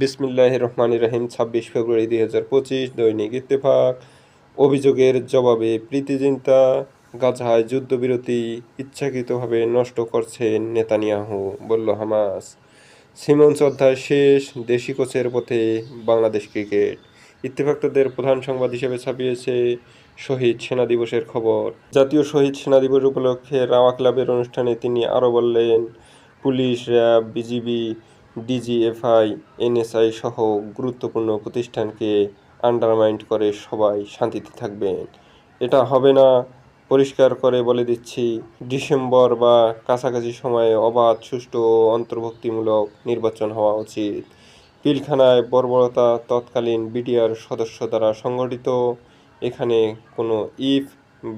বিসমিল্লাহির রহমানির রহিম ২৬ ফেব্রুয়ারি ২০২৫ দৈনিক ইত্তেফাক। অভিযোগের জবাবে প্রীতি জিন্তা, গাজায় যুদ্ধবিরতি ইচ্ছাকৃতভাবে নষ্ট করছেন নেতানিয়াহু, বলল হামাস। সিমন্স অধ্যায় শেষ, দেশি কোচের পথে বাংলাদেশ ক্রিকেট। ইত্তেফাক তাদের প্রধান সংবাদ হিসেবে ছাপিয়েছে শহীদ সেনা দিবসের খবর। জাতীয় শহীদ সেনা দিবস উপলক্ষে রাওয়া ক্লাবের অনুষ্ঠানে তিনি আরও বললেন, police, RAB, BGB, DGFI, NSI সহ গুরুত্বপূর্ণ প্রতিষ্ঠানকে আন্ডারমাইন করে সবাই শান্তিতে থাকবেন। এটা হবে না, পরিষ্কার করে বলে দিচ্ছি। ডিসেম্বর বা কাছাকাছি সময়ে অবাধ, সুষ্ঠু ও অন্তর্ভুক্তিমূলক নির্বাচন হওয়া উচিত। পিলখানায় বর্বরতা তৎকালীন বিডিআর সদস্য দ্বারা সংগঠিত। এখানে কোনো ইফ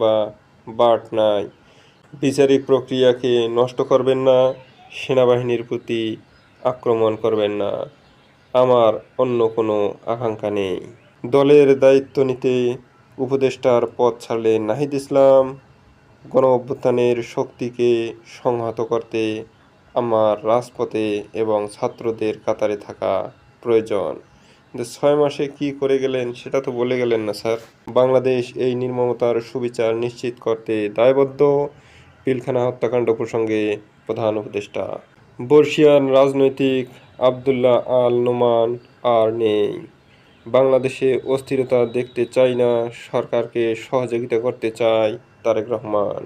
বা বাট নাই। বিচারিক প্রক্রিয়াকে নষ্ট করবেন না, সেনাবাহিনীর প্রতি আক্রমণ করবেন না। আমার অন্য কোনো আকাঙ্ক্ষা নেই। দলের দায়িত্ব নিতে উপদেষ্টার পদ ছাড়লেন নাহিদ ইসলাম। গণঅভ্যুত্থানের শক্তিকে সংহত করতে আমার রাজপথে এবং ছাত্রদের কাতারে থাকা প্রয়োজন। কিন্তু ৬ মাসে কি করে গেলেন সেটা তো বলে গেলেন না স্যার। বাংলাদেশ এই নির্মমতার সুবিচার নিশ্চিত করতে দায়বদ্ধ। পিলখানা হত্যাকাণ্ড প্রসঙ্গে প্রধান উপদেষ্টা। বর্ষিয়ান রাজনৈতিক আবদুল্লাহ আল নোমান আর নেই। বাংলাদেশে অস্থিরতা দেখতে চাই না, সরকারকে সহযোগিতা করতে চাই তারেক রহমান।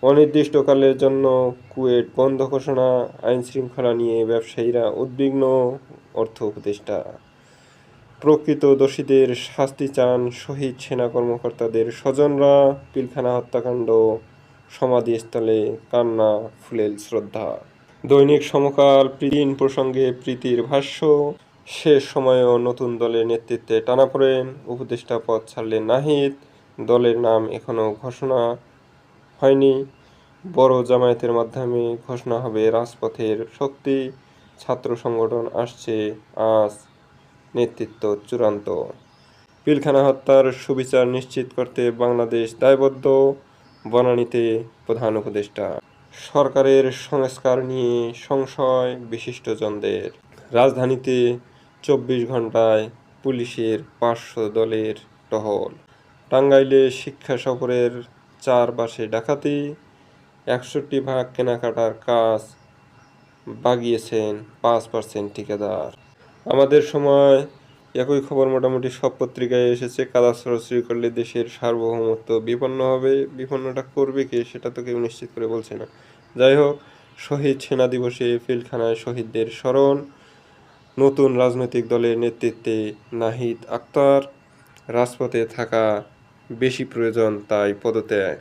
অনির্দিষ্টকালের জন্য কুয়েট বন্ধ ঘোষণা, আইনশৃঙ্খলা নিয়ে ব্যবসায়ীরা উদ্বিগ্ন, অর্থ উপদেষ্টা। প্রকৃত দোষীদের শাস্তি চান শহীদ সেনা কর্মকর্তাদের স্বজনরা। পিলখানা হত্যাকাণ্ড সমাধিস্থলে কান্না, ফুলেল শ্রদ্ধা। দৈনিক সমকাল। প্রীতির প্রসঙ্গে প্রীতির ভাষ্য। শেষ সময়েও নতুন দলের নেতৃত্বে টানাপোড়েন, উপদেষ্টা পদ ছাড়লেন নাহিদ। দলের নাম এখনও ঘোষণা হয়নি। বড় জামায়াতের মাধ্যমে ঘোষণা হবে রাজপথের শক্তি। ছাত্র সংগঠন আসছে আজ, নেতৃত্ব চূড়ান্ত। পিলখানা হত্যার সুবিচার নিশ্চিত করতে বাংলাদেশ দায়বদ্ধ। বনানীতে প্রধান উপদেষ্টা। সরকারের সংস্কার নিয়ে সংশয় বিশিষ্টজনদের। রাজধানীতে ২৪ ঘণ্টায় পুলিশের ৫০০ দলের টহল। টাঙ্গাইলে শিক্ষা সফরের ৪ বাসে ডাকাতি, ৬১ ভাগ কেনাকাটার কাজ বাগিয়েছেন ৫% ঠিকাদার। আমাদের সময় একই খবর মোটামুটি সব পত্রিকায় এসেছে। কাদা ছড়াছড়ি করলে দেশের সার্বভৌমত্ব বিপন্ন হবে। বিপন্নটা করবে কে সেটা তো কেউ নিশ্চিত করে বলছে না। যাই হোক, শহীদ সেনা দিবসে পিলখানায় শহীদদের স্মরণ। নতুন রাজনৈতিক দলের নেতৃত্বে নাহিদ আক্তার। রাজপথে থাকা বেশি প্রয়োজন, তাই পদত্যাগ।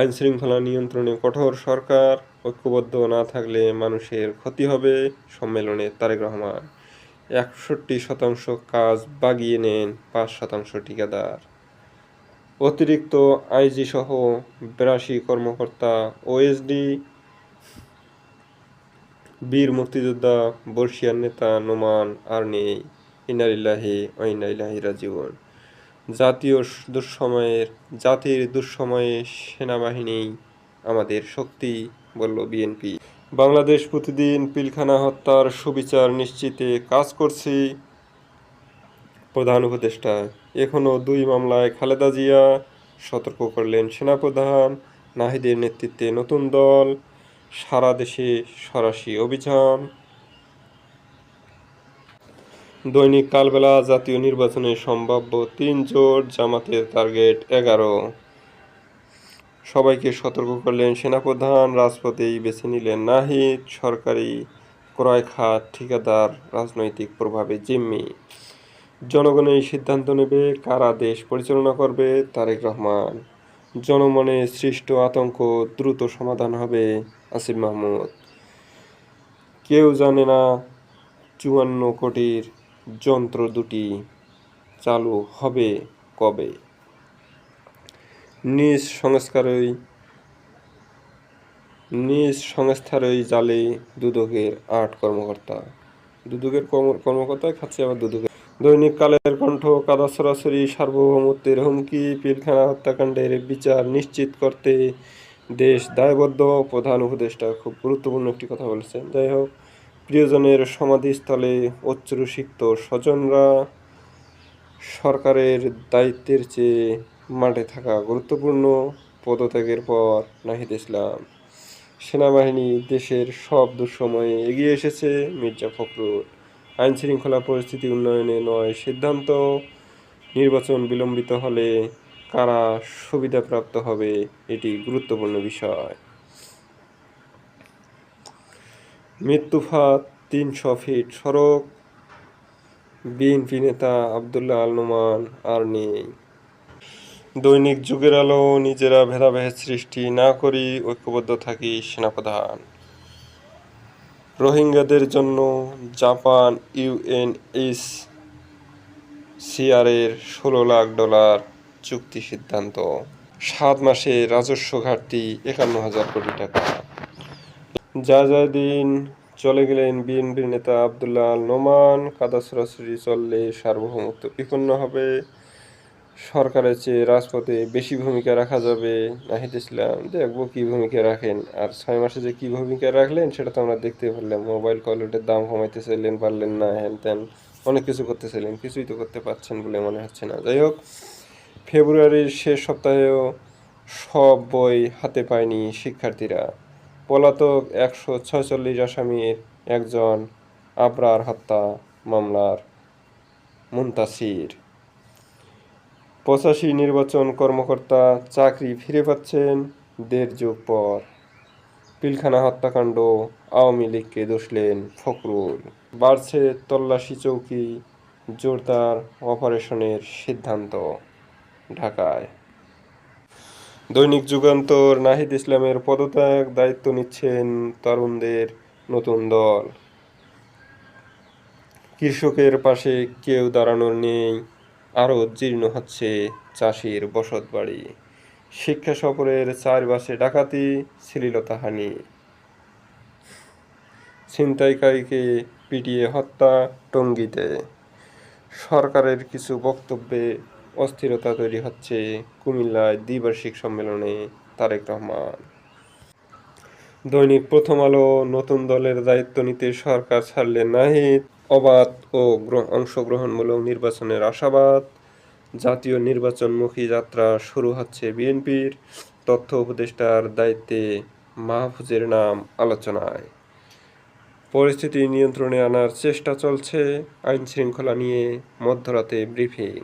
আইনশৃঙ্খলা নিয়ন্ত্রণে কঠোর সরকার, ঐক্যবদ্ধ না থাকলে মানুষের ক্ষতি হবে। সম্মেলনে তারেক রহমান। ৬১% কাজ বাগিয়ে নেন ৫% ঠিকাদার। অতিরিক্ত আইজি সহ ৮২ কর্মকর্তা ওএসডি। বীর মুক্তিযোদ্ধা বর্ষিয়ান নেতা নোমান আর নেই। ইন্না লিল্লাহি ওয়া ইন্না ইলাইহি রাজিউন। জাতির দুঃসময়ে সেনাবাহিনী আমাদের শক্তি, বলল বিএনপি। বাংলাদেশ প্রতিদিন। পিলখানা হত্যার সুবিচার নিশ্চিতে কাজ করছি, প্রধান উপদেষ্টা। এখনও ২ মামলায় খালেদা জিয়া, সতর্ক করলেন সেনাপ্রধান। নাহিদের নেতৃত্বে নতুন দল, সারা দেশে সরাসরি অভিযান। দৈনিক কালবেলা। জাতীয় নির্বাচনে সম্ভাব্য ৩ জোট, জামাতের টার্গেট ১১। সবাইকে সতর্ক করলেন সেনাপ্রধান। রাজপথেই বেছে নিলেন নাহিদ। সরকারি ক্রয় খাত, ঠিকাদার, রাজনৈতিক প্রভাবে জিম্মি। জনগণই সিদ্ধান্ত নেবে কারা দেশ পরিচালনা করবে, তারেক রহমান। জনমনে সৃষ্ট আতঙ্ক দ্রুত সমাধান হবে, আসিফ মাহমুদ। কেউ জানে না ৫৪ কোটির যন্ত্র দুটি চালু হবে কবে। নিজ সংস্থারই জালে দুদকের ৮ কর্মকর্তা। দুদকের কর্মকর্তা খাচ্ছে আবার দুদকের। দৈনিক কালের কণ্ঠ। কাদা ছড়াছড়ি, সার্বভৌমত্বের হুমকি। পিলখানা হত্যাকাণ্ডের বিচার নিশ্চিত করতে দেশ দায়বদ্ধ। প্রধান উপদেষ্টা খুব গুরুত্বপূর্ণ একটি কথা বলেছেন। যাই হোক, প্রিয়জনের সমাধিস্থলে উচ্ছ্বসিত স্বজনরা। সরকারের দায়িত্বের চেয়ে মাঠে থাকা গুরুত্বপূর্ণ। পদত্যাগের পর নাহিদ ইসলাম। সেনাবাহিনী দেশের সব দুঃসময়ে এগিয়ে এসেছে। মির্জা ফখরুল। আইনশৃঙ্খলা পরিস্থিতি উন্নয়নে নয় সিদ্ধান্ত। নির্বাচন বিলম্বিত হলে কারা সুবিধাপ্রাপ্ত হবে, এটি গুরুত্বপূর্ণ বিষয়। মৃত্যুফাঁদ ৩০০ ফিট সড়ক। বিএনপি নেতা আবদুল্লাহ আল নোমান আর নেই। দৈনিক যুগের আলো। নিজেরা ভেদাভেদ সৃষ্টি না করি, ঐক্যবদ্ধ থাকি। সেনাপ্রধান। রোহিঙ্গাদের জন্য জাপান ইউএনএইচসিআরের $১৬ লাখ চুক্তি সিদ্ধান্ত। ৭ মাসে রাজস্ব ঘাটতি ৫১,০০০ কোটি টাকা। দিন চলে গেলেন বিএনপির নেতা আবদুল্লাহ আল নোমান। কাদা ছোড়াছুড়ি চললে সার্বভৌমত্ব বিপন্ন হবে। সরকারের চেয়ে রাজপথে বেশি ভূমিকা রাখা যাবে। নাহিদ ইসলাম। দেখবো কী ভূমিকা রাখেন, আর ৬ মাসে যে কী ভূমিকা রাখলেন সেটা তো আমরা দেখতে পারলাম। মোবাইল কলেটের দাম কমাইতে চাইলেন, পারলেন না। হ্যান ত্যান অনেক কিছু করতে চাইলেন, কিছুই তো করতে পারছেন বলে মনে হচ্ছে না। যাই হোক, ফেব্রুয়ারির শেষ সপ্তাহেও সব বই হাতে পায়নি শিক্ষার্থীরা। পলাতক ১৪৬ আসামির একজন আবরার হত্যা মামলার মুনতাসির। ৮৫ নির্বাচন কর্মকর্তা চাকরি ফিরে পাচ্ছেন ১.৫ যুগ পর। পিলখানা হত্যাকাণ্ড আওয়ামী লীগকে দোষলেন ফখরুল। বাড়ছে তল্লাশি চৌকি, জোরদার অপারেশনের সিদ্ধান্ত ঢাকায়। দৈনিক যুগান্তর। নাহিদ ইসলামের পদত্যাগ, দায়িত্ব নিচ্ছেন তরুণদের নতুন দল। কৃষকের পাশে কেউ দাঁড়ানোর নেই, আরও জীর্ণ হচ্ছে চাষির বসতবাড়ি। শিক্ষা সফরের ৪ বাসে ডাকাতি, শ্লীলতাহানি। ছিনতাইকারীকে পিটিয়ে হত্যা টঙ্গীতে। সরকারের কিছু বক্তব্যে অস্থিরতা তৈরি হচ্ছে। কুমিল্লায় দ্বিবার্ষিক সম্মেলনে তারেক রহমান। দৈনিক প্রথম আলো। নতুন দলের দায়িত্ব নিতে সরকার ছাড়লেন নাহিদ। অবাধ ও অংশগ্রহণমূলক নির্বাচনের আশাবাদ। জাতীয় নির্বাচনমুখী যাত্রা শুরু হচ্ছে বিএনপির। তথ্য উপদেষ্টার দায়িত্বে মাহফুজের নাম আলোচনায়। পরিস্থিতি নিয়ন্ত্রণে আনার চেষ্টা চলছে। আইনশৃঙ্খলা নিয়ে মধ্যরাতে ব্রিফিং।